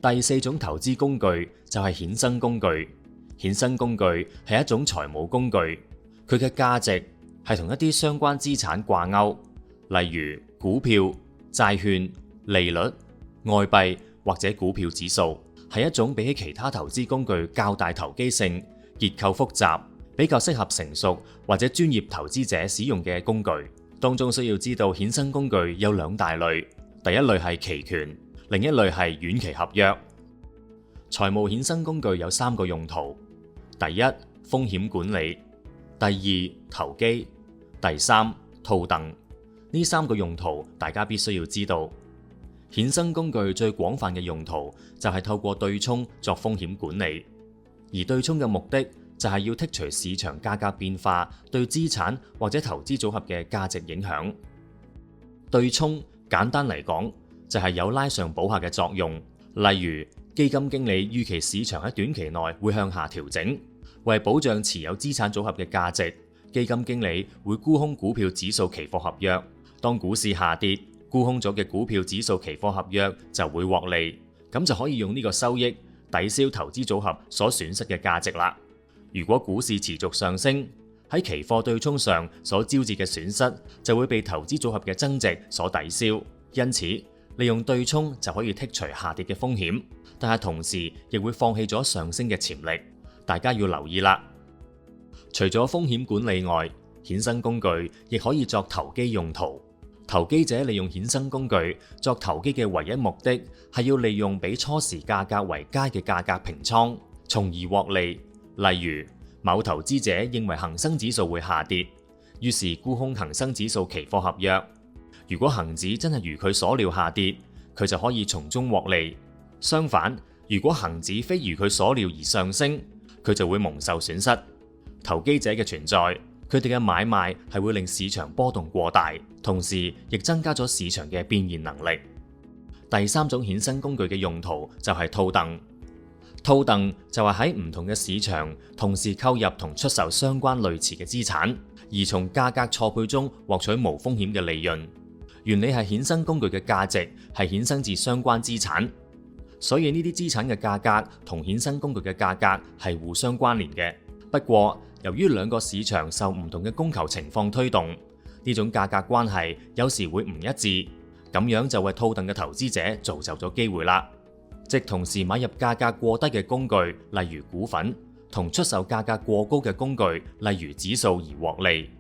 第四種投資工具就係衍生工具。衍生工具係一種財務工具，佢嘅價值係同一啲相關資產掛鈎，例如股票、債券、利率、外幣或者股票指數，係一種比起其他投資工具較大投機性、結構複雜、比較適合成熟或者專業投資者使用嘅工具。當中需要知道衍生工具有兩大類，第一類係期權，另一類係遠期合約。財務衍生工具有三個用途：第一，風險管理；第二，投機；第三，套戥。呢三個用途大家必須要知道。衍生工具最廣泛嘅用途就係透過對沖作風險管理，而對沖嘅目的就係要剔除市場價格變化對資產或者投資組合嘅價值影響。對沖簡單嚟講就係有拉上補下嘅作用，例如基金經理預期市場喺短期內會向下調整，為保障持有資產組合嘅價值，基金經理會沽空股票指數期貨合約。當股市下跌，沽空咗嘅股票指數期貨合約就會獲利，咁就可以用呢個收益抵消投資組合所損失嘅價值啦。如果股市持續上升，喺期貨對沖上所招致嘅損失就會被投資組合嘅增值所抵消，因此利用對沖就可以剔除下跌嘅風險，但係同時亦會放棄咗上升嘅潛力。大家要留意啦。除咗風險管理外，衍生工具亦可以作投機用途。投機者利用衍生工具作投機嘅唯一目的係要利用比初時價格為佳嘅價格平倉，從而獲利。例如，某投資者認為恒生指數會下跌，於是沽空恒生指數期貨合約。如果恒指真係如佢所料下跌，佢就可以從中獲利。相反，如果恒指非如佢所料而上升，佢就會蒙受損失。投機者嘅存在，佢哋嘅買賣係會令市場波動過大，同時亦增加咗市場嘅變現能力。第三種衍生工具嘅用途就係套戥。套戥就係喺唔同嘅市場同時購入同出售相關類似嘅資產，而從價格錯配中獲取無風險嘅利潤。原理係衍生工具嘅價值係衍生自相關資產，所以呢啲資產嘅價格同衍生工具嘅價格係互相關聯嘅。不過，由於兩個市場受唔同嘅供求情況推動，呢種價格關係有時會唔一致，咁樣就為套戥嘅投資者造就咗機會啦。即同時買入價格過低嘅工具，例如股份，同出售價格過高嘅工具，例如指數而獲利。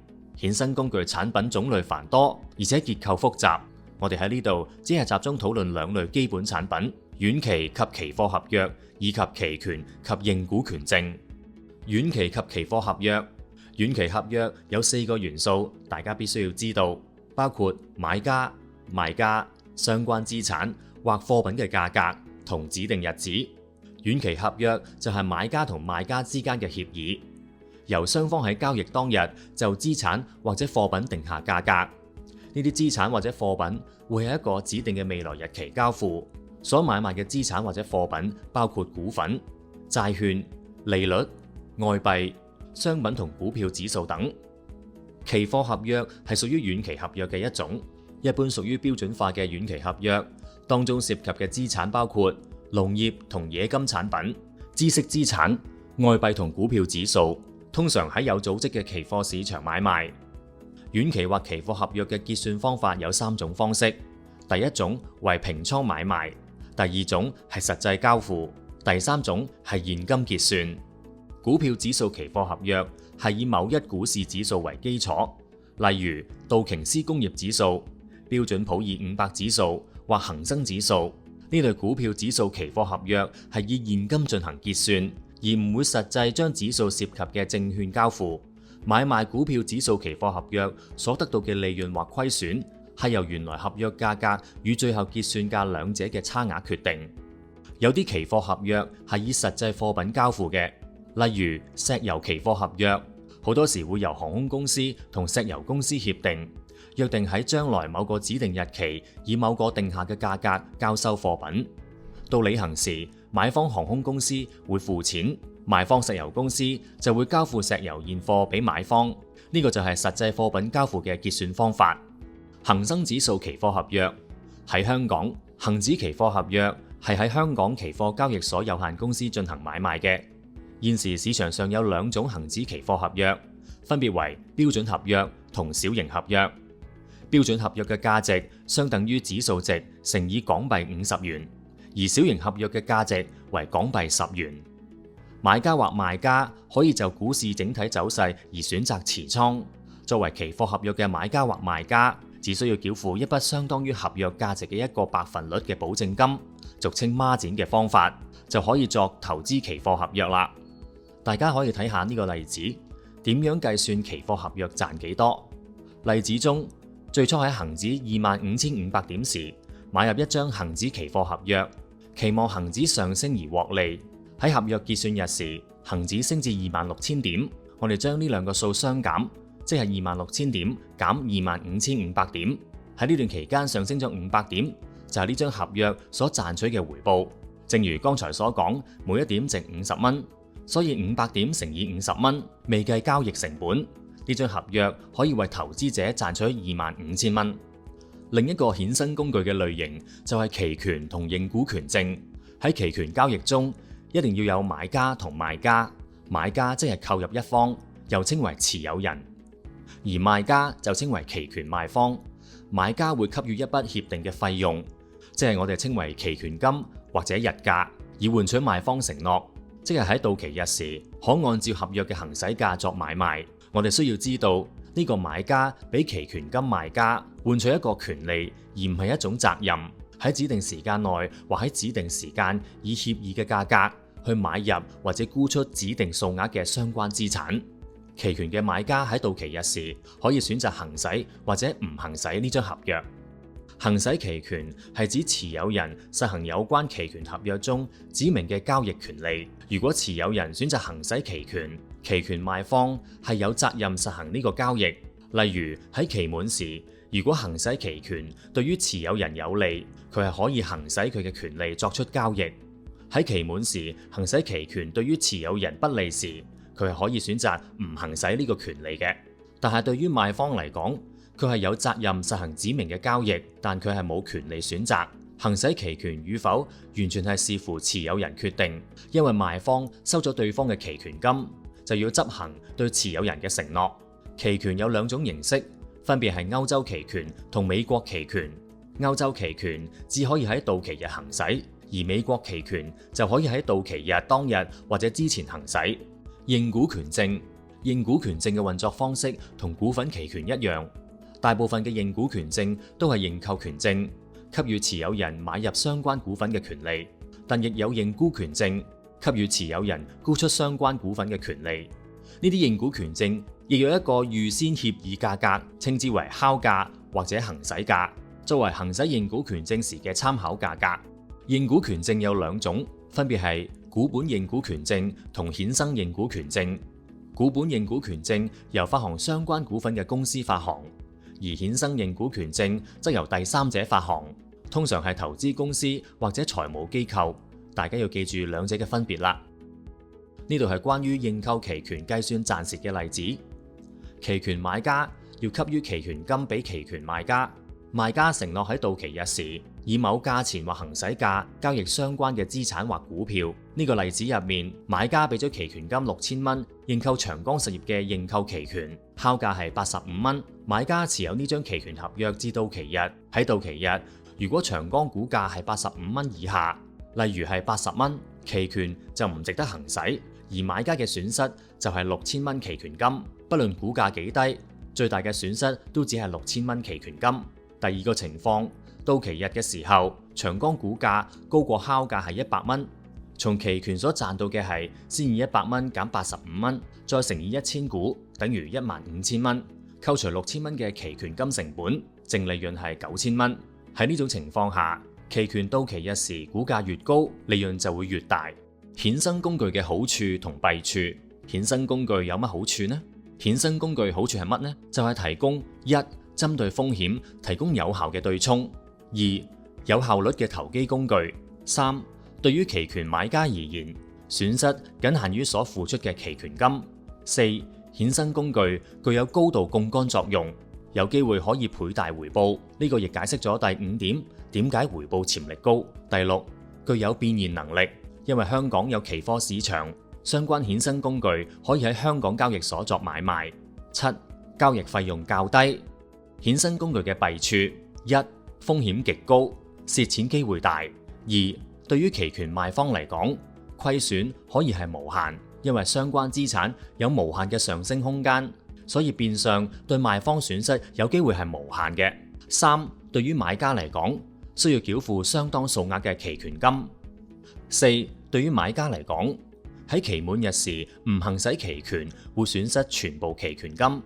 衍生工具產品種類繁多，而且結構複雜。我哋喺呢度只係集中討論兩類基本產品：遠期及期貨合約，以及期權及認股權證。遠期及期貨合約，遠期合約有4個元素，大家必須要知道，包括買家、賣家、相關資產或貨品嘅價格同指定日子。遠期合約就係買家同賣家之間嘅協議，由雙方喺交易當日就資產或者貨品定下價格。呢啲資產或者貨品會喺一個指定嘅未來日期交付。所買賣嘅資產或者貨品包括股份、債券、利率、外幣、商品同股票指數等。期貨合約係屬於遠期合約嘅一種，一般屬於標準化嘅遠期合約，當中涉及嘅資產包括農業同冶金產品、知識資產、外幣同股票指數，通常喺有組織嘅期貨市場買賣。遠期或期貨合約嘅結算方法有3種方式，第一種為平倉買賣，第二種係實際交付，第三種係現金結算。股票指數期貨合約係以某一股市指數為基礎，例如道瓊斯工業指數、標準普爾500指數或恒生指數。呢類股票指數期貨合約係以現金進行結算，而唔會實際將指數涉及嘅證券交付。買賣股票指數期貨合約所得到嘅利潤或虧損，係由原來合約價格與最後結算價兩者嘅差額決定。有啲期貨合約係以實際貨品交付嘅，例如石油期貨合約，好多時會由航空公司同石油公司協定，約定喺將來某個指定日期以某個定下嘅價格交收貨品。到履行時，買方航空公司會付錢，賣方石油公司就會交付石油現貨俾買方。呢個就係實際貨品交付嘅結算方法。恒生指數期貨合約喺香港，恒指期貨合約係喺香港期貨交易所有限公司進行買賣嘅。現時市場上有兩種恒指期貨合約，分別為標準合約同小型合約。標準合約嘅價值相等於指數值乘以港幣50元，而小型合約嘅價值為港幣10元。買家或賣家可以就股市整體走勢而選擇持倉。作為期貨合約嘅買家或賣家，只需要繳付一筆相當於合約價值嘅一個百分率嘅保證金，俗稱孖展嘅方法，就可以作投資期貨合約啦。大家可以睇下呢個例子，點樣計算期貨合約賺幾多？例子中，最初喺恒指25,500點時買入一張恒指期貨合約，期望恒指上升而獲利。喺合約結算日時，恒指升至26,000點，我哋將呢兩個數相減，即係26,000點減25,500點。喺呢段期間上升咗500點，就係呢張合約所賺取嘅回報。正如剛才所講，每一點值50蚊，所以500點乘以50蚊，未計交易成本，呢張合約可以為投資者賺取25,000蚊。另一個衍生工具嘅類型就係期權同認股權證。喺期權交易中，一定要有買家同賣家。買家即係購入一方，又稱為持有人；而賣家就稱為期權賣方。買家會給予一筆協定嘅費用，即係我哋稱為期權金或者日價，以換取賣方承諾，即係喺到期日時可按照合約嘅行使價作買賣。我哋需要知道呢個買家俾期權金賣家換取一個權利，而唔係一種責任。喺指定時間內或喺指定時間以協議嘅價格去買入或者沽出指定數額嘅相關資產。期權嘅買家喺到期日時可以選擇行使或者唔行使呢張合約。行使期權係指持有人實行有關期權合約中指明嘅交易權利。如果持有人選擇行使期權，期權賣方係有責任實行呢個交易。例如喺期滿時，如果行使期權對於持有人有利，佢係可以行使佢嘅權利作出交易。喺期滿時行使期權對於持有人不利時，佢係可以選擇唔行使呢個權利嘅。但係對於賣方嚟講，佢係有責任實行指明嘅交易，但佢係冇權利選擇行使期權與否，完全係視乎持有人決定。因為賣方收咗對方嘅期權金，就要執行對持有人嘅承諾。期權有兩種形式，分別係歐洲期權同美國期權。歐洲期權只可以喺到期日行使，而美國期權就可以喺到期日當日或者之前行使。認股權證，認股權證嘅運作方式同股份期權一樣，大部分嘅認股權證都係認購權證，給予持有人買入相關股份嘅權利，但亦有認沽權證，給予持有人沽出相關股份嘅權利。呢啲認股權證亦有一個預先協議價格，稱之為敲價或者行使價，作為行使認股權證時嘅參考價格。認股權證有兩種，分別係股本認股權證同衍生認股權證。股本認股權證由發行相關股份嘅公司發行，而衍生認股權證則由第三者發行，通常係投資公司或者財務機構。大家要記住兩者嘅分別啦。呢度係關於認購期權計算賺蝕嘅例子。期權買家要給予期權金俾期權賣家，賣家承諾喺到期日時以某價錢或行使價交易相關嘅資產或股票。呢個例子入面，買家俾咗期權金6000蚊認購長江實業嘅認購期權，敲價係85蚊。買家持有呢張期權合約至到期日，喺到期日如果長江股價係85蚊以下，例如係80蚊，期權就唔值得行使，而買家嘅損失就係6000蚊期權金。不論股價幾低，最大嘅損失都只係6000蚊期權金。第二個情況，到期日嘅時候，長江股價高過敲價係100蚊，從期權所賺到嘅係先以100蚊減85蚊，再乘以1000股，等於15000蚊，扣除6000蚊嘅期權金成本，淨利潤係9000蚊。喺呢種情況下，期權到期日時股價越高，利潤就會越大。衍生工具嘅好處同弊處，衍生工具有乜好處呢？衍生工具好處係乜呢？就係提供一、針對風險提供有效嘅對沖；二、有效率嘅投機工具；三、對於期權買家而言，損失僅限於所付出嘅期權金；四、衍生工具具有高度槓桿作用，有機會可以倍大回報。呢個亦解釋咗第五點，點解回報潛力高。第六，具有變現能力，因為香港有期貨市場，相關衍生工具可以喺香港交易所作買賣。7. 交易費用較低。衍生工具嘅弊處： 1. 風險極高，蝕錢機會大； 2. 對於期權賣方嚟講，虧損可以係無限，因為相關資產有無限嘅上升空間，所以變相對賣方損失有機會係無限嘅。 3. 對於買家嚟講，需要繳付相當數額嘅期權金。 4. 對於買家嚟講，喺期滿日時唔行使期權會損失全部期權金。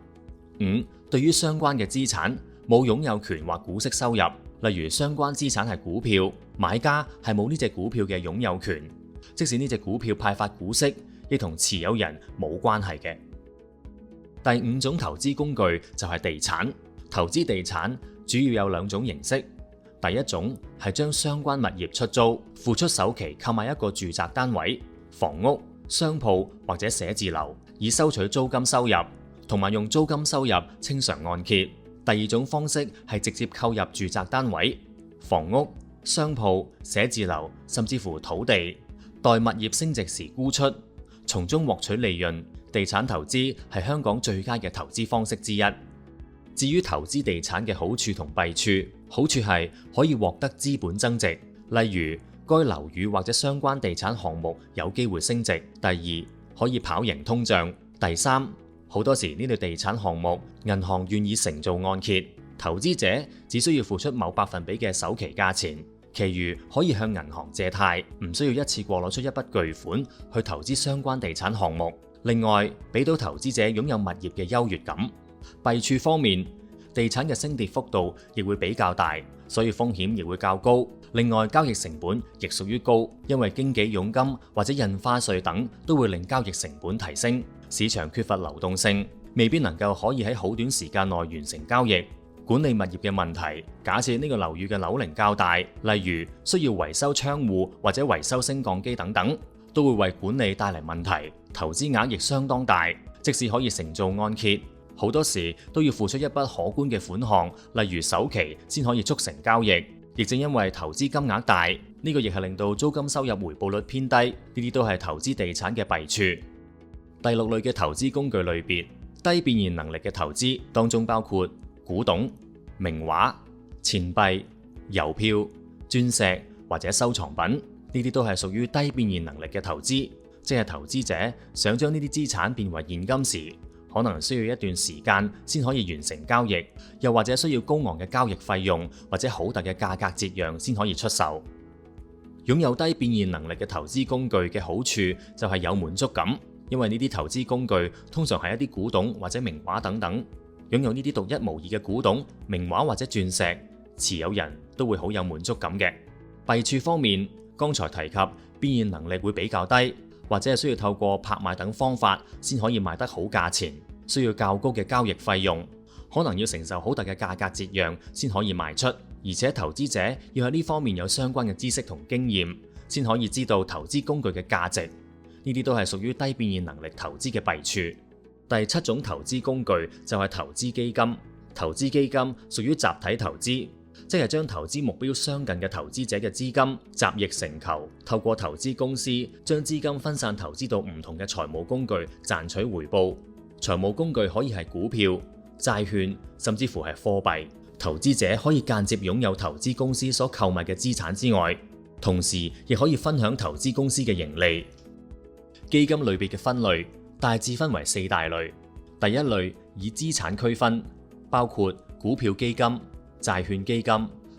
5. 對於相關嘅資產冇擁有權或股息收入，例如相關資產係股票，買家係冇呢隻股票嘅擁有權，即使呢隻股票派發股息，亦同持有人冇關係嘅。第5種投資工具就係地產。投資地產主要有2種形式。第一種係將相關物業出租，付出首期購買一個住宅單位、房屋、商鋪或者寫字樓，以收取租金收入，同埋用租金收入清償按揭。第2種方式係直接購入住宅單位、房屋、商鋪、寫字樓，甚至乎土地，待物業升值時沽出，從中獲取利潤。地產投資係香港最佳嘅投資方式之一。至於投資地產嘅好處同弊處，好處係可以獲得資本增值，例如該樓宇或者相關地產項目有機會升值。第2，可以跑贏通脹。第3，好多時呢類地產項目銀行願意承做按揭，投資者只需要付出某百分比嘅首期價錢，其餘可以向銀行借貸，唔需要一次過攞出一筆巨款去投資相關地產項目。另外，俾到投資者擁有物業嘅優越感。弊處方面，地產嘅升跌幅度亦會比較大，所以風險亦會較高。另外，交易成本亦屬於高，因為經紀佣金或者印花稅等都會令交易成本提升。市場缺乏流動性，未必能夠可以喺好短時間內完成交易。管理物業嘅問題，假設呢個樓宇嘅樓齡較大，例如需要維修窗戶或者維修升降機等等，都會為管理帶嚟問題。投資額亦相當大，即使可以承做按揭，好多時都要付出一筆可觀嘅款項，例如首期，先可以促成交易。亦正因為投資金額大，呢個亦係令到租金收入回報率偏低，呢啲都係投資地產嘅弊處。第6類嘅投資工具類別，低變現能力嘅投資當中包括古董、名畫、錢幣、郵票、鑽石或者收藏品，呢啲都係屬於低變現能力嘅投資，即係投資者想將呢啲資產變為現金時，可能需要一段時間先可以完成交易，又或者需要高昂嘅交易費用或者好大嘅價格折讓先可以出售。擁有低變現能力嘅投資工具嘅好處就係有滿足感，因為呢啲投資工具通常係一啲古董或者名畫等等，擁有呢啲獨一無二嘅古董、名畫或者鑽石，持有人都會好有滿足感嘅。弊處方面，剛才提及變現能力會比較低，或者係需要透過拍賣等方法先可以賣得好價錢，需要較高嘅交易費用，可能要承受好大嘅價格折讓先可以賣出，而且投資者要喺呢方面有相關嘅知識同經驗，先可以知道投資工具嘅價值。呢啲都係屬於低變現能力投資嘅弊處。第7種投資工具就係投資基金。投資基金屬於集體投資，即係將投資目標相近嘅投資者嘅資金集腋成裘，透過投資公司將資金分散投資到唔同嘅財務工具，賺取回報。財務工具可以係股票、債券，甚至乎係貨幣。投資者可以間接擁有投資公司所購買嘅資產之外，同時亦可以分享投資公司嘅盈利。基金類別嘅分類大致分為4大類。第1類以資產區分，包括股票基金、債券基金、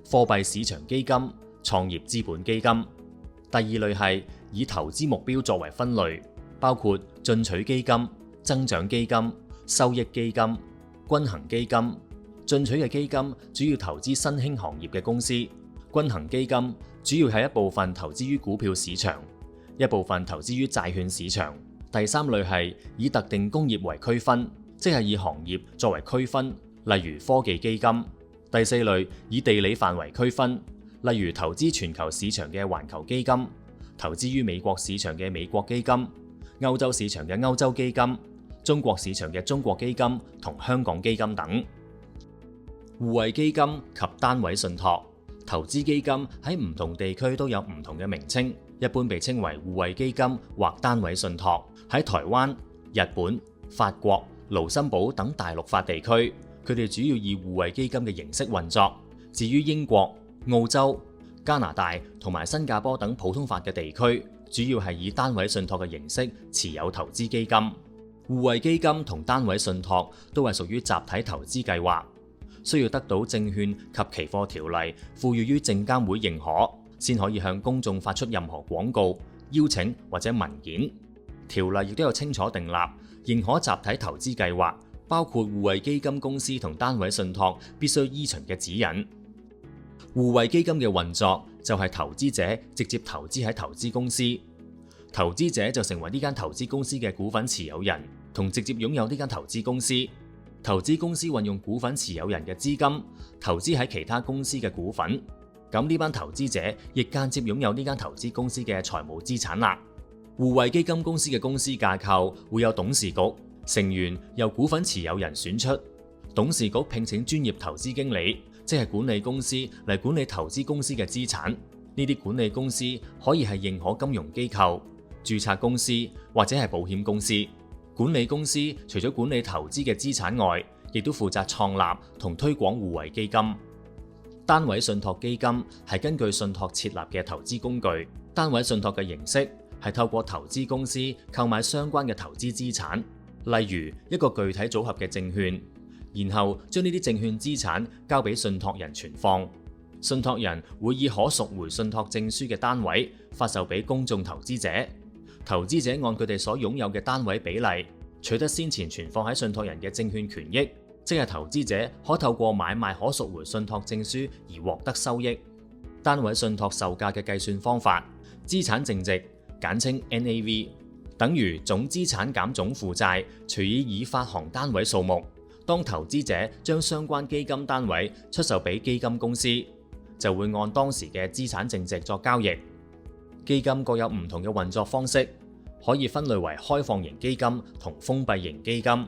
貨幣市場基金、創業資本基金。第2類係以投資目標作為分類，包括進取基金、增長基金、收益基金、均衡基金。進取嘅基金主要投資新興行業嘅公司，均衡基金主要係一部分投資於股票市場，一部分投資於債券市場。第3類係以特定工業為區分，即係以行業作為區分，例如科技基金。第4類以地理範圍區分，例如投資全球市場嘅環球基金，投資於美國市場嘅美國基金，歐洲市場嘅歐洲基金，中國市場嘅中國基金同香港基金等。互惠基金及單位信託。投資基金喺唔同地區都有唔同嘅名稱，一般被稱為互惠基金或單位信託。喺台灣、日本、法國、盧森堡等大陸法地區，佢哋主要以互惠基金嘅形式運作。至於英國、澳洲、加拿大同埋新加坡等普通法嘅地區，主要係以單位信託嘅形式持有投資基金。互惠基金同單位信託都係屬於集體投資計劃，需要得到證券及期貨條例賦予於證監會認可，先可以向公眾發出任何廣告、邀請或者文件。條例亦都有清楚訂立，認可集體投資計劃，包括互惠基金公司同單位信託必須依循嘅指引。互惠基金嘅運作就係投資者直接投資喺投資公司，投資者就成為呢間投資公司嘅股份持有人，同直接擁有呢間投資公司。投資公司運用股份持有人嘅資金投資喺其他公司嘅股份，咁呢班投資者亦間接擁有呢間投資公司嘅財務資產啦。互惠基金公司嘅公司架構會有董事局，成員由股份持有人選出，董事局聘請專業投資經理，即係管理公司嚟管理投資公司嘅資產。呢啲管理公司可以係認可金融機構、註冊公司或者係保險公司。管理公司除咗管理投資嘅資產外，亦都負責創立同推廣互惠基金。單位信託基金係根據信託設立嘅投資工具。單位信託嘅形式係透過投資公司購買相關嘅投資資產，例如一個具體組合嘅證券，然後將呢啲證券資產交俾信託人存放。信託人會以可贖回信託證書嘅單位發售俾公眾投資者。投資者按佢哋所擁有嘅單位比例取得先前存放喺信託人嘅證券權益，即係投資者可透過買賣可贖回信託證書而獲得收益。單位信託售價嘅計算方法，資產淨值簡稱 NAV 等於總資產減總負債除以已發行單位數目。當投資者將相關基金單位出售俾基金公司，就會按當時嘅資產淨值作交易。基金各有唔同嘅運作方式，可以分類為開放型基金同封閉型基金。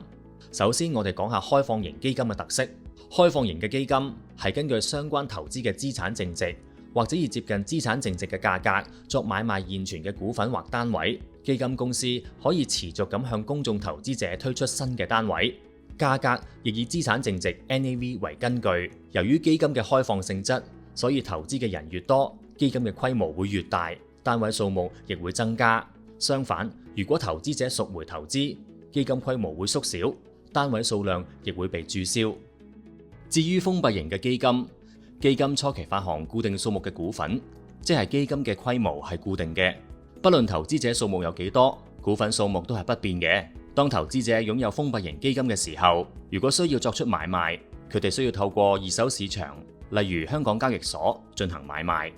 首先，我哋講下開放型基金嘅特色。開放型嘅基金係根據相關投資嘅資產淨值，或者以接近資產淨值嘅價格作買賣現存嘅股份或單位。基金公司可以持續咁向公眾投資者推出新嘅單位，價格亦以資產淨值 NAV 為根據。由於基金嘅開放性質，所以投資嘅人越多，基金嘅規模會越大，單位數目亦會增加。相反，如果投資者贖回投資，基金規模會縮小，單位數量亦會被註銷。至於封閉型嘅基金，基金初期發行固定數目嘅股份，即係基金嘅規模係固定嘅，不論投資者數目有幾多，股份數目都係不變嘅。當投資者擁有封閉型基金嘅時候，如果需要作出買賣，佢哋需要透過二手市場，例如香港交易所進行買賣。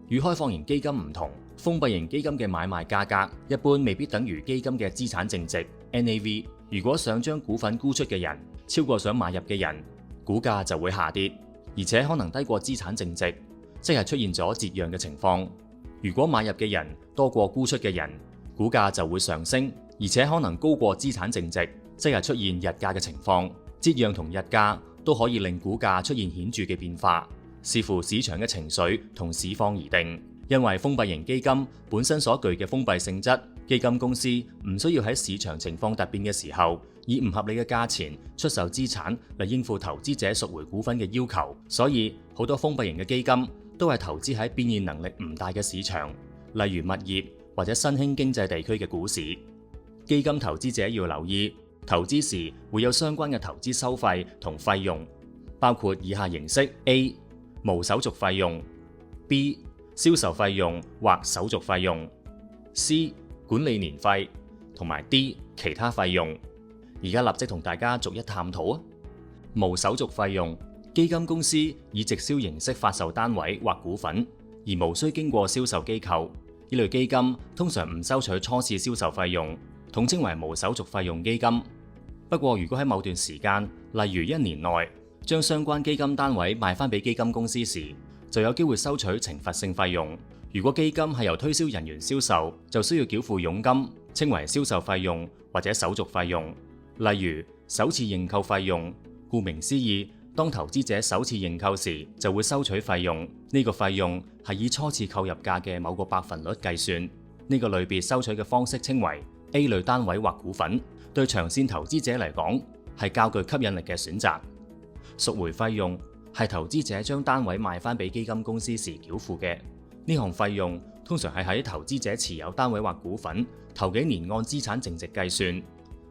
與開放型基金唔同，封閉型基金嘅買賣價格一般未必等於基金嘅資產淨值 NAV。如果想將股份沽出嘅人超過想買入嘅人，股價就會下跌，而且可能低過資產淨值，即係出現咗折讓嘅情況。如果買入嘅人多過沽出嘅人，股價就會上升，而且可能高過資產淨值，即係出現日價嘅情況。折讓同日價都可以令股價出現顯著嘅變化，視乎市場嘅情緒同市況而定。因為封閉型基金本身所具嘅封閉性質，基金公司唔需要喺市場情況突變嘅時候，以唔合理嘅價錢出售資產嚟應付投資者贖回股份嘅要求。所以好多封閉型嘅基金都係投資喺變現能力唔大嘅市場，例如物業或者新興經濟地區嘅股市。基金投資者要留意，投資時會有相關嘅投資收費同費用，包括以下形式： A. 無手續費用， B. 銷售費用或手續費用， C. 管理年費，同埋 D. 其他費用。而家立即同大家逐一探討啊！無手續費用，基金公司以直銷形式發售單位或股份，而無需經過銷售機構。呢類基金通常唔收取初次銷售費用，統稱為無手續費用基金。不過，如果喺某段時間，例如1年內，將相關基金單位賣翻俾基金公司時，就有機會收取懲罰性費用。如果基金係由推銷人員銷售，就需要繳付佣金，稱為銷售費用或者手續費用。例如首次認購費用，顧名思義，當投資者首次認購時，就會收取費用。呢個費用係以初次購入價嘅某個百分率計算。呢個類別收取嘅方式稱為 A 類單位或股份，對長線投資者嚟講係較具吸引力嘅選擇。贖回費用係投資者將單位賣翻俾基金公司時繳付嘅。呢項費用通常係喺投資者持有單位或股份頭幾年按資產淨值計算，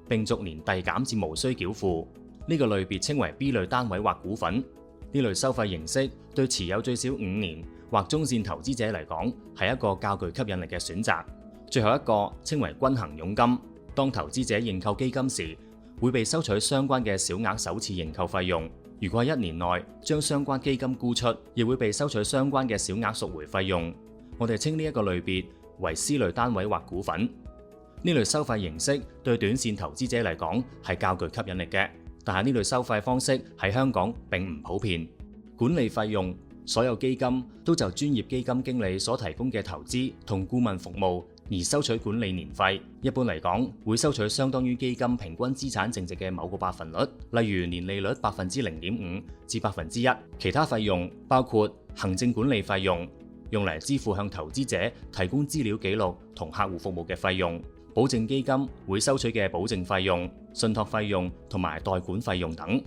並逐年遞減至無需繳付。呢個類別稱為 B 類單位或股份。呢類收費形式對持有最少5年或中線投資者嚟講係一個較具吸引力嘅選擇。最後一個稱為均衡佣金。當投資者認購基金時，會被收取相關嘅小額首次認購費用。如果喺1年內將相關基金沽出，亦會被收取相關嘅小額贖回費用。我哋稱呢一個類別為 C 類單位或股份。呢類收費形式對短線投資者嚟講係較具吸引力嘅。但係呢類收費方式喺香港並唔普遍。管理費用，所有基金都就專業基金經理所提供嘅投資同顧問服務而收取管理年費。一般嚟講，會收取相當於基金平均資產淨值嘅某個百分率，例如年利率0.5%至1%。其他費用包括行政管理費用，用嚟支付向投資者提供資料記錄同客戶服務嘅費用。保證基金會收取嘅保證費用、信託費用同埋代管費用等。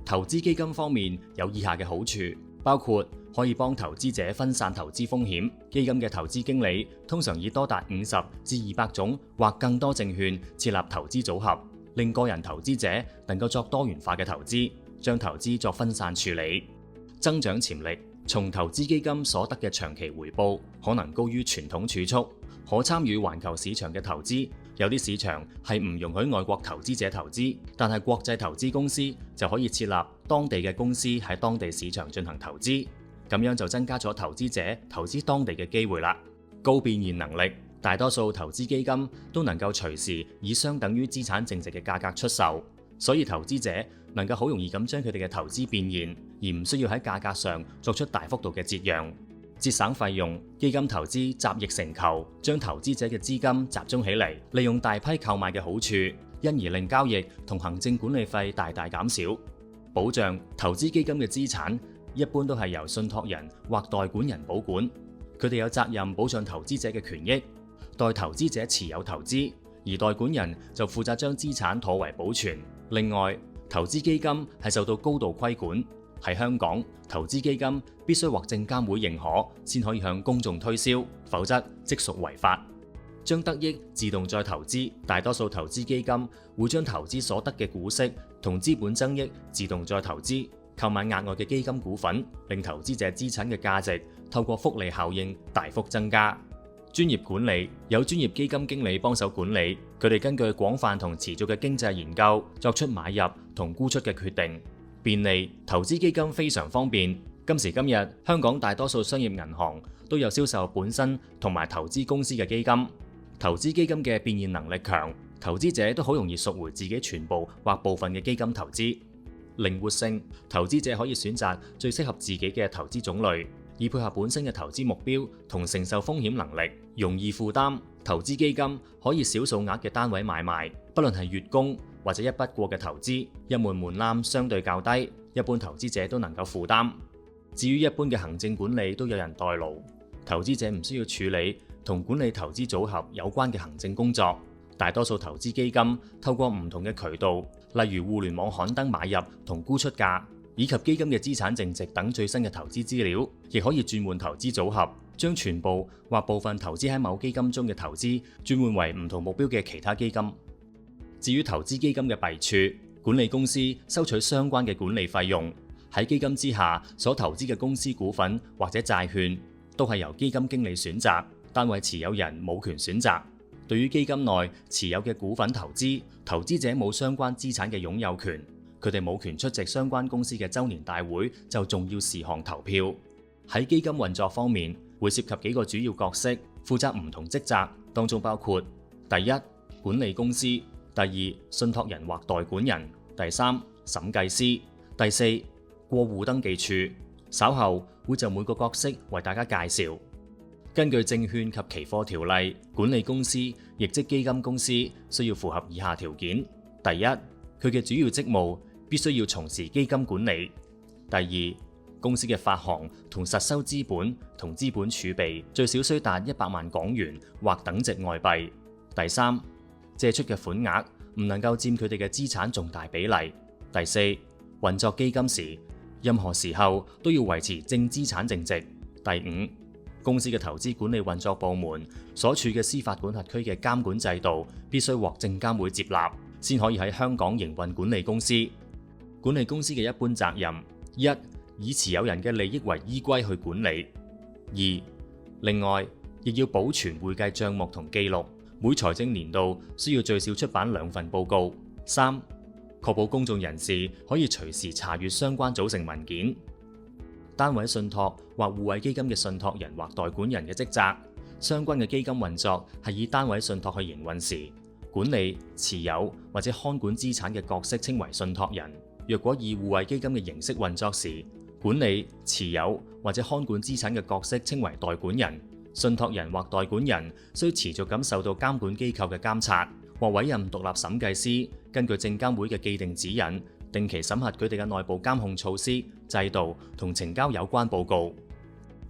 投資基金方面有以下嘅好處，包括可以幫投資者分散投資風險。基金嘅投資經理通常以多達50至200種或更多證券設立投資組合，令個人投資者能夠作多元化嘅投資，將投資作分散處理。增長潛力，從投資基金所得嘅長期回報可能高於傳統儲蓄。可參與環球市場嘅投資，有啲市場係唔容許外國投資者投資，但係國際投資公司就可以設立當地嘅公司喺當地市場進行投資，咁樣就增加咗投資者投資當地嘅機會啦。高變現能力，大多數投資基金都能夠隨時以相等於資產淨值嘅價格出售，所以投資者能夠好容易咁將佢哋嘅投資變現，而唔需要喺價格上作出大幅度嘅折讓。節省費用，基金投資集腋成裘，將投資者嘅資金集中起嚟，利用大批購買嘅好處，因而令交易同行政管理費大大減少。保障，投資基金嘅資產一般都係由信託人或代管人保管，佢哋有責任保障投資者嘅權益，代投資者持有投資，而代管人就負責將資產妥為保存。另外，投資基金係受到高度規管。喺香港，投資基金必須獲證監會認可，先可以向公眾推銷，否則即屬違法。將得益自動再投資，大多數投資基金會將投資所得嘅股息同資本增益自動再投資，購買額外嘅基金股份，令投資者資產嘅價值透過複利效應大幅增加。專業管理，有專業基金經理幫手管理，佢哋根據廣泛同持續嘅經濟研究作出買入同沽出嘅決定。便利，投資基金非常方便。今時今日，香港大多數商業銀行都有銷售本身同埋投資公司嘅基金。投資基金嘅變現能力強，投資者都好容易贖回自己全部或部分嘅基金投資。靈活性，投資者可以選擇最適合自己嘅投資種類，以配合本身嘅投資目標同承受風險能力。容易負擔，投資基金可以小數額嘅單位買賣，不論係月供或者一筆過嘅投資，入門門檻相對較低，一般投資者都能夠負擔。至於一般嘅行政管理都有人代勞，投資者唔需要處理同管理投資組合有關嘅行政工作。大多數投資基金透過唔同嘅渠道，例如互聯網刊登買入同沽出價，以及基金嘅資產淨值等最新嘅投資資料，亦可以轉換投資組合，將全部或部分投資喺某基金中嘅投資轉換為唔同目標嘅其他基金。至於投資基金嘅弊處，管理公司收取相關嘅管理費用，喺基金之下所投資嘅公司股份或者債券都係由基金經理選擇，單位持有人冇權選擇。對於基金內持有嘅股份投資，投資者冇相關資產嘅擁有權，佢哋冇權出席相關公司嘅周年大會就重要事項投票。喺基金運作方面，會涉及幾個主要角色，負責唔同職責，當中包括：第一，管理公司；第二，信託人或代管人；第三，審計師；第四，過戶登記處。稍後會就每個角色為大家介紹。根據證券及期貨條例，管理公司亦即基金公司需要符合以下條件：第一，佢嘅主要職務必須要從事基金管理；第二，公司嘅發行同實收資本同資本儲備最少需達100萬港元或等值外幣。第三，借出嘅款額唔能夠佔佢哋嘅資產重大比例。第四，運作基金時，任何時候都要維持正資產淨值。第五，公司嘅投資管理運作部門所處嘅司法管轄區嘅監管制度必須獲證監會接納，先可以喺香港營運管理公司。管理公司嘅一般責任：一、以持有人嘅利益為依歸去管理；二、另外亦要保存會計帳目同記錄，每財政年度需要最少出版2份報告；三、確保公眾人士可以隨時查閱相關組成文件。單位信託或互惠基金嘅信託人或代管人嘅職責，相關嘅基金運作係以單位信託去營運時，管理、持有或者看管資產嘅角色稱為信託人。若果以互惠基金嘅形式運作時，管理、持有或者看管資產嘅角色稱為代管人。信託人或代管人需持續咁受到監管機構嘅監察，或委任獨立審計師，根據證監會嘅既定指引，定期審核佢哋嘅內部監控措施、制度同呈交有關報告。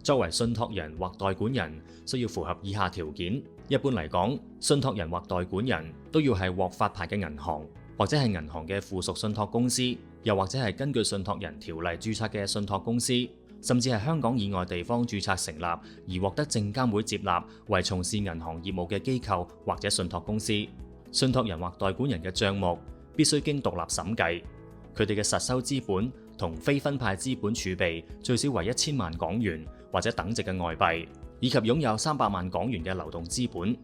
作為信託人或代管人，需要符合以下條件。一般嚟講，信託人或代管人都要係獲發牌嘅銀行，或者係銀行嘅附屬信託公司，又或者係根據信託人條例註冊嘅信託公司，甚至係香港以外地方註冊成立而獲得證監會接納為從事銀行業務嘅機構或者信託公司。信託人或代管人嘅帳目必須經獨立審計，佢哋嘅實收資本同非分派資本儲備最少為1000萬港元或者等值嘅外幣，以及擁有300萬港元嘅流動資本。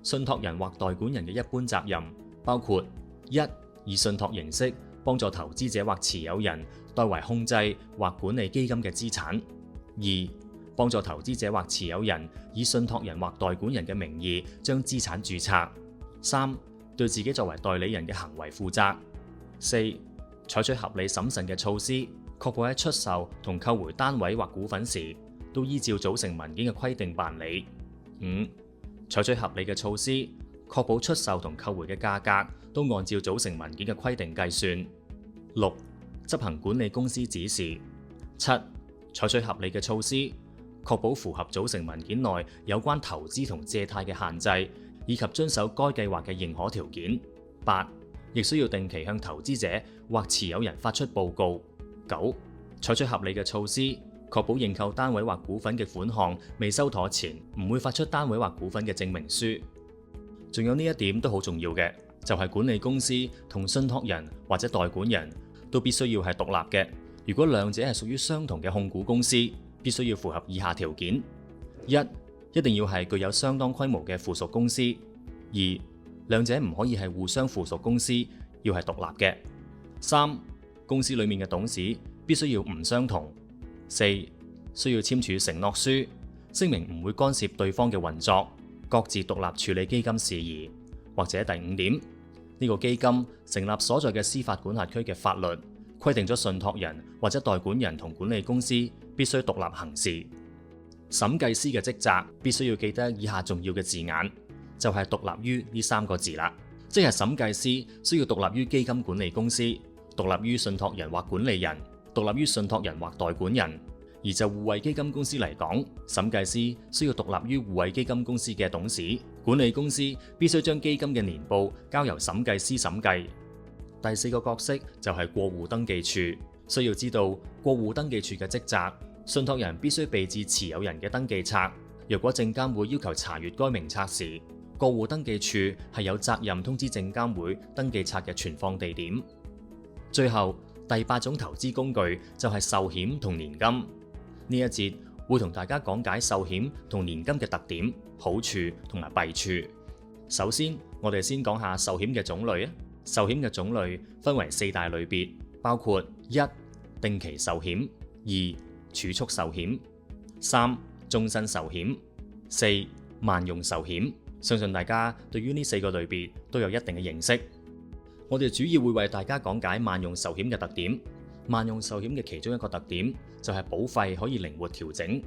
信託人或代管人嘅一般責任包括：一、以信託形式幫助投資者或持有人代為控制或管理基金嘅資產；二、幫助投資者或持有人以信託人或代管人嘅名義將資產註冊；三、對自己作為代理人嘅行為負責；四、採取合理審慎嘅措施，確保喺出售同購回單位或股份時都依照組成文件嘅規定辦理；五、採取合理嘅措施，確保出售同購回嘅價格都按照組成文件嘅規定計算；六、執行管理公司指示；七、採取合理嘅措施，確保符合組成文件內有關投資同借貸嘅限制，以及遵守該計劃嘅認可條件；八、亦需要定期向投資者或持有人發出報告；九、採取合理嘅措施，確保認購單位或股份嘅款項未收妥前，唔會發出單位或股份嘅證明書。仲有呢一點都好重要嘅，就係管理公司同信託人或者代管人都必須要係獨立嘅。如果兩者係屬於相同嘅控股公司，必須要符合以下條件：一定要係具有相當規模嘅附屬公司；二、兩者唔可以係互相附屬公司，要係獨立嘅；三、公司裡面嘅董事必須要唔相同；四、需要簽署承諾書，聲明唔會干涉對方嘅運作，各自獨立處理基金事宜；或者第五點，呢個基金成立所在嘅司法管轄區嘅法律規定咗信託人或者代管人同管理公司必須獨立行事。審計師嘅職責必須要記得以下重要嘅字眼，就係獨立於呢3個字啦，即係審計師需要獨立於基金管理公司、獨立於信託人或管理人、獨立於信託人或代管人。而就互惠基金公司嚟講，審計師需要獨立於互惠基金公司嘅董事，管理公司必須將基金嘅年報交由審計師審計。第4個角色就係過戶登記處，需要知道過戶登記處嘅職責。信託人必須備置持有人嘅登記冊，若果證監會要求查閱該名冊時，過戶登記處係有責任通知證監會登記冊嘅存放地點。最後第8種投資工具就係壽險同年金。呢一節會同大家講解壽險同年金嘅特點、好處同埋弊處。首先，我哋先講下壽險嘅種類啊。壽險嘅種類分為4大類別，包括一、定期壽險；二、儲蓄壽險；三、終身壽險；四、萬用壽險。相信大家對於呢4個類別都有一定嘅認識。我哋主要會為大家講解萬用壽險嘅特點。萬用壽險嘅其中一個特點就係保費可以靈活調整，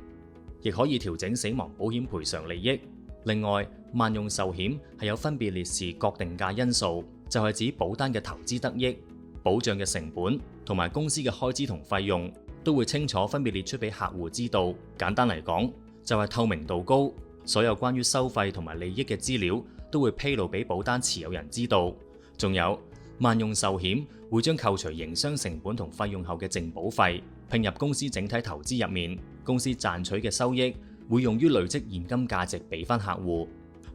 亦可以調整死亡保險賠償利益。另外，萬用壽險係有分別列示各定價因素，就係指保單嘅投資得益、保障嘅成本同埋公司嘅開支同費用都會清楚分別列出俾客戶知道。簡單嚟講，就係透明度高，所有關於收費同埋利益嘅資料都會披露俾保單持有人知道。仲有，萬用壽險會將扣除營商成本同費用後嘅淨保費併入公司整體投資入面，公司賺取嘅收益會用於累積現金價值俾翻客戶，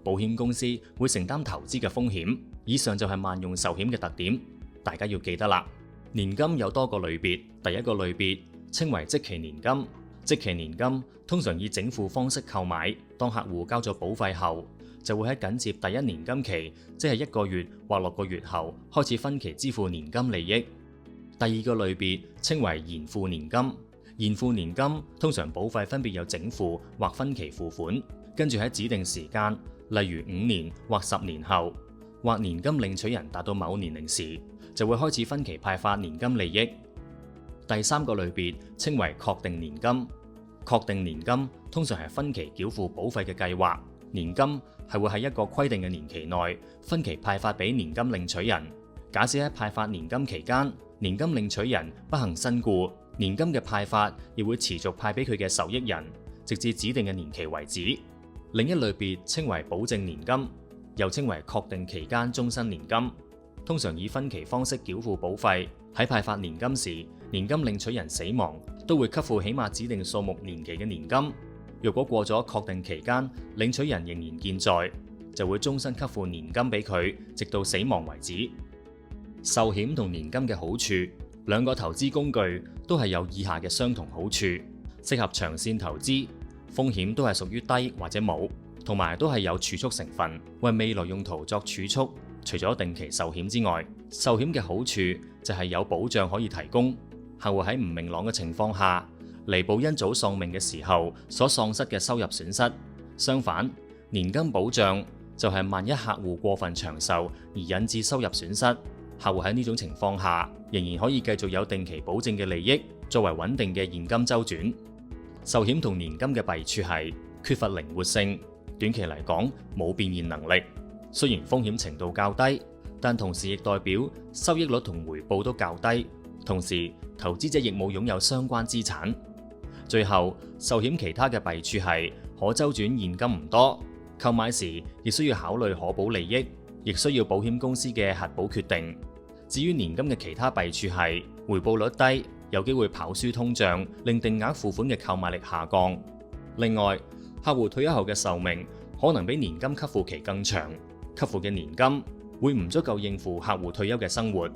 保險公司會承擔投資嘅風險。以上就係萬用壽險嘅特點，大家要記得啦。年金有多個類別，第一個類別稱為即期年金。即期年金通常以整付方式購買，當客戶交咗保費後，就會喺緊接第一年金期，即係1個月或6個月後開始分期支付年金利益。第二個類別稱為延付年金。延付年金通常保費分別有整付或分期付款，跟住喺指定時間，例如5年或10年後，或年金領取人達到某年齡時，就會開始分期派發年金利益。第三個類別稱為確定年金。確定年金通常係分期繳付保費嘅計劃，年金係會喺一個規定嘅年期內分期派發俾年金領取人。假設喺派發年金期間，年金領取人不幸身故，年金嘅派發亦會持續派俾佢嘅受益人，直至指定嘅年期為止。另一類別稱為保證年金，又稱為確定期間終身年金，通常以分期方式繳付保費。喺派發年金時，年金領取人死亡，都會給付起碼指定數目年期嘅年金。若果過咗確定期間，領取人仍然健在，就會終身給付年金俾佢，直到死亡為止。壽險同年金嘅好處，兩個投資工具都係有以下嘅相同好處：適合長線投資，風險都係屬於低或者冇，同埋都係有儲蓄成分，為未來用途作儲蓄。除咗定期壽險之外，壽險嘅好處就係有保障可以提供，客戶喺唔明朗嘅情況下，彌補因早喪命嘅時候所喪失嘅收入損失。相反，年金保障就係萬一客戶過分長壽而引致收入損失，客戶喺呢種情況下仍然可以繼續有定期保證嘅利益，作為穩定嘅現金周轉。壽險同年金嘅弊處係缺乏靈活性，短期嚟講冇變現能力。雖然風險程度較低，但同時亦代表收益率同回報都較低，同時投資者亦冇擁有相關資產。最後，壽險其他嘅弊處係可周轉現金唔多，購買時亦需要考慮可保利益，亦需要保險公司嘅核保決定。至於年金嘅其他弊處係回報率低，有機會跑輸通脹，令定額付款嘅購買力下降。另外，客戶退休後嘅壽命可能比年金給付期更長，給付嘅年金會唔足夠應付客戶退休嘅生活。